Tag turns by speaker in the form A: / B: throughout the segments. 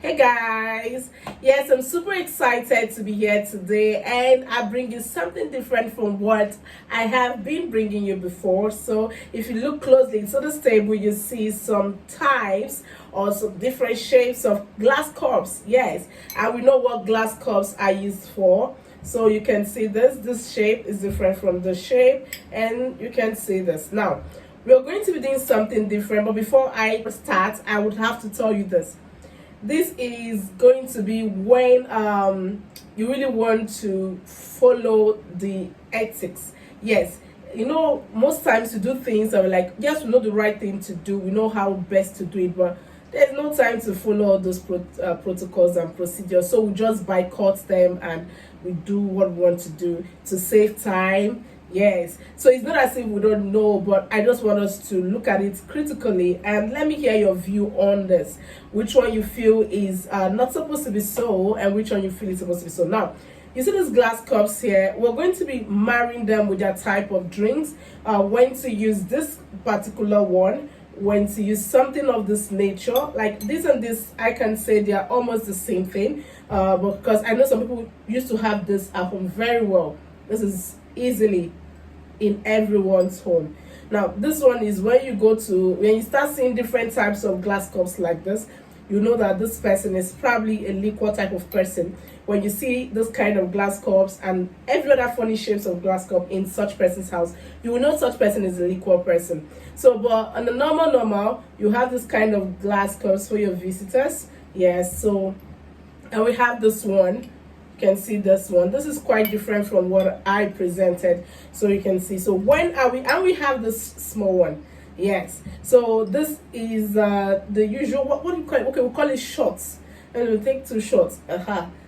A: Hey guys, yes, I'm super excited to be here today, and I bring you something different from what I have been bringing you before. So if you look closely to this table, you see some types or some different shapes of glass cups. Yes, and we know what glass cups are used for. So you can see this shape is different from the shape, and you can see this. Now we're going to be doing something different, but before I start, I would have to tell you this is going to be when you really want to follow the ethics. Yes, you know, most times you do things that are like, yes, we know the right thing to do, we know how best to do it, but there's no time to follow all those protocols and procedures, so we just boycott them and we do what we want to do to save time. Yes, so it's not as if we don't know, but I just want us to look at it critically and let me hear your view on this. Which one you feel is not supposed to be so, and which one you feel is supposed to be so. Now, you see these glass cups here, we're going to be marrying them with their type of drinks. When to use this particular one, when to use something of this nature. Like this and this, I can say they are almost the same thing, because I know some people used to have this at home very well. This is easily in everyone's home. Now this one is when you start seeing different types of glass cups like this, you know that this person is probably a liquor type of person. When you see this kind of glass cups and every other funny shapes of glass cup in such person's house, you will know such person is a liquor person. So but on the normal, you have this kind of glass cups for your visitors. Yes, so and we have this one. Can see this one. This is quite different from what I presented, so you can see. So when are we, and we have this small one. Yes, so this is the usual, what do you call it? Okay, we'll call it shots, and we'll take two shots,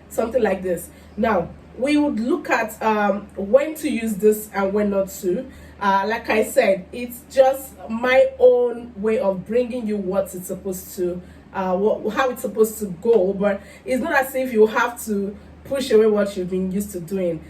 A: something like this. Now we would look at when to use this and when not to. Like I said, it's just my own way of bringing you what it's supposed to how it's supposed to go, but it's not as if you have to push away what you've been used to doing.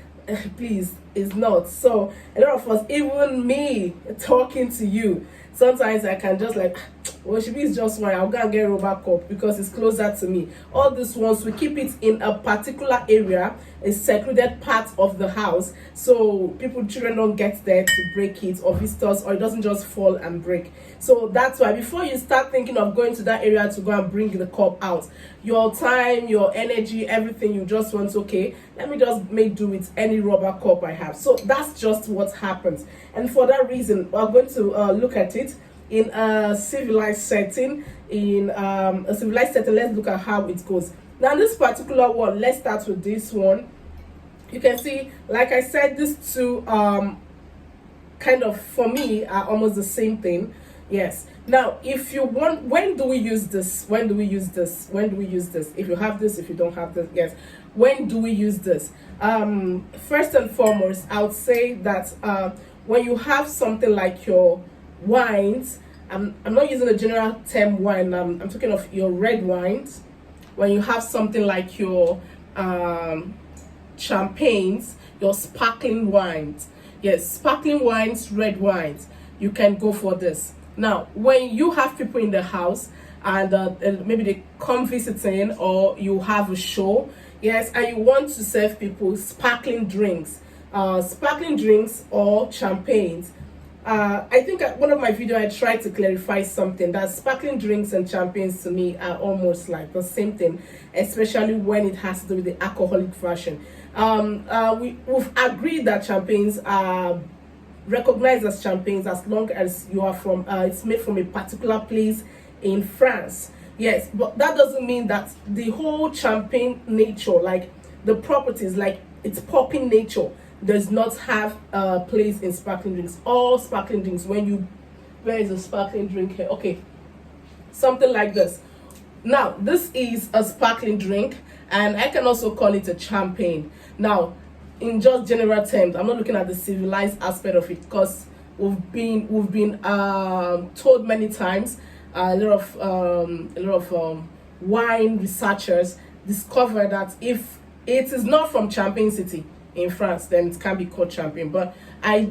A: Please, it's not. So a lot of us, even me talking to you, sometimes I can just like, well, she is just fine, I'll go and get a rubber cup because it's closer to me. All these ones, we keep it in a particular area, a secluded part of the house, so children don't get there to break it, or visitors, or it doesn't just fall and break. So that's why before you start thinking of going to that area to go and bring the cup out, your time, your energy, everything, you just want, okay, let me just make do with any rubber cup I have. So that's just what happens, and for that reason we're going to look at it in a civilized setting. Let's look at how it goes. Now this particular one, let's start with this one. You can see, like I said, these two kind of, for me, are almost the same thing. Yes, now if you want, when do we use this, when do we use this, when do we use this? If you have this, if you don't have this, yes, when do we use this? First and foremost, I would say that when you have something like your wines, I'm not using the general term wine, I'm talking of your red wines. When you have something like your champagnes, your sparkling wines, yes, sparkling wines, red wines, you can go for this. Now when you have people in the house and maybe they come visiting, or you have a show, yes, and you want to serve people sparkling drinks or champagnes, I think one of my videos I tried to clarify something, that sparkling drinks and champagnes to me are almost like the same thing, especially when it has to do with the alcoholic version. We've agreed that champagnes are recognized as champagnes as long as you are from it's made from a particular place in France. Yes, but that doesn't mean that the whole champagne nature, like the properties, like its popping nature, does not have a place in sparkling drinks. All sparkling drinks, where is a sparkling drink here? Okay, something like this. Now this is a sparkling drink, and I can also call it a champagne. Now in just general terms, I'm not looking at the civilized aspect of it, because we've been told many times, a lot of wine researchers discover that if it is not from Champagne City in France, then it can be called champagne. But I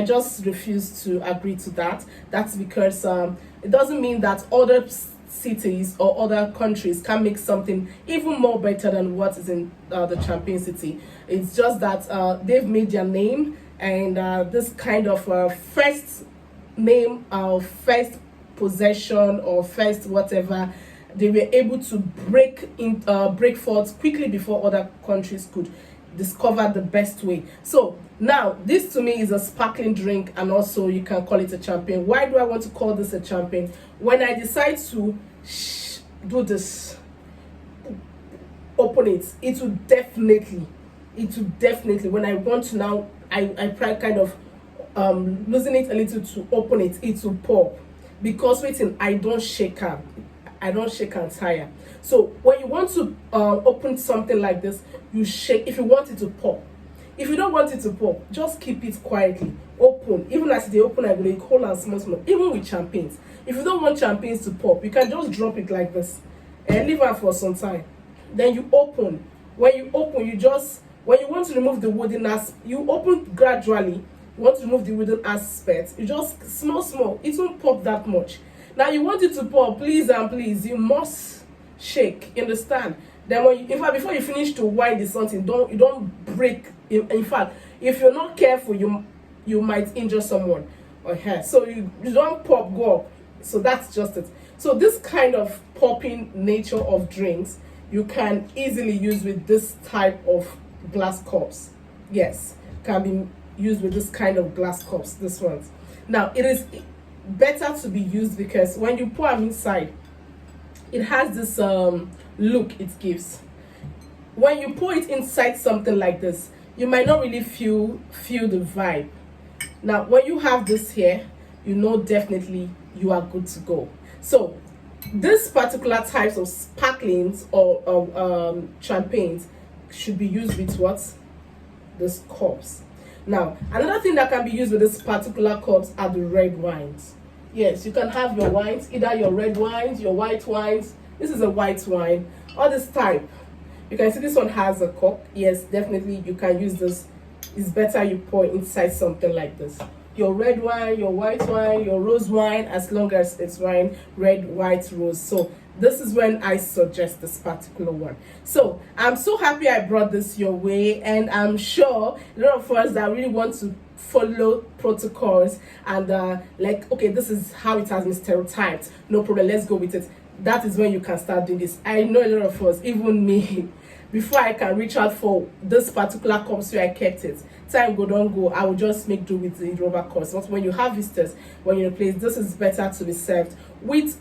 A: just refuse to agree to that. That's because it doesn't mean that other cities or other countries can make something even more better than what is in the Champagne city. It's just that they've made their name, and this kind of first name, first possession, or first whatever, they were able to break forth quickly before other countries could discover the best way. So now this to me is a sparkling drink, and also you can call it a champagne. Why do I want to call this a champagne? When I decide to do this, open it, it will definitely, when I want to now, I kind of losing it a little to open it, it will pop, because waiting, I don't shake and tire. So when you want to open something like this, you shake if you want it to pop. If you don't want it to pop, just keep it quietly open. Even as they open, I will hold and small. Even with champagnes, if you don't want champagnes to pop, you can just drop it like this and leave it for some time. Then you open. When you open, when you want to remove the wooden aspect, you open gradually. You want to remove the wooden aspect, you just small. It won't pop that much. Now you want it to pop, please and please, you must shake. You understand? Then when you, in fact, before you finish to wind the something, you don't break. In fact, if you're not careful, you might injure someone or her. So you don't pop, go up. So that's just it. So this kind of popping nature of drinks, you can easily use with this type of glass cups. Yes, can be used with this kind of glass cups, this ones. Now it is better to be used because when you pour them inside, it has this look it gives. When you pour it inside something like this, you might not really feel the vibe. Now when you have this here, you know definitely you are good to go. So this particular types of sparklings or champagnes should be used with what? This cups. Now another thing that can be used with this particular cups are the red wines. Yes, you can have your wines, either your red wines, your white wines. This is a white wine, or this type. You can see this one has a cork. Yes, definitely you can use this. It's better you pour inside something like this. Your red wine, your white wine, your rose wine, as long as it's wine, red, white, rose. So this is when I suggest this particular one. So I'm so happy I brought this your way, and I'm sure a lot of us that really want to follow protocols and like, okay, this is how it has been stereotyped, no problem, let's go with it. That is when you can start doing this. I know a lot of us, even me, before I can reach out for this particular cups where I kept it, time go don't go, I will just make do with the rubber cups. But when you have visitors, when you're in a place, this is better to be served with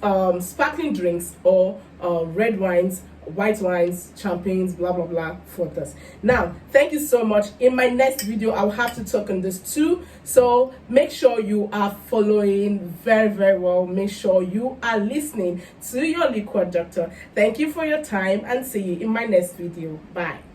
A: sparkling drinks or red wines, white wines, champagnes, blah blah blah for this. Now thank you so much. In my next video I'll have to talk on this too, so make sure you are following very well. Make sure you are listening to your liquor doctor. Thank you for your time, and see you in my next video. Bye.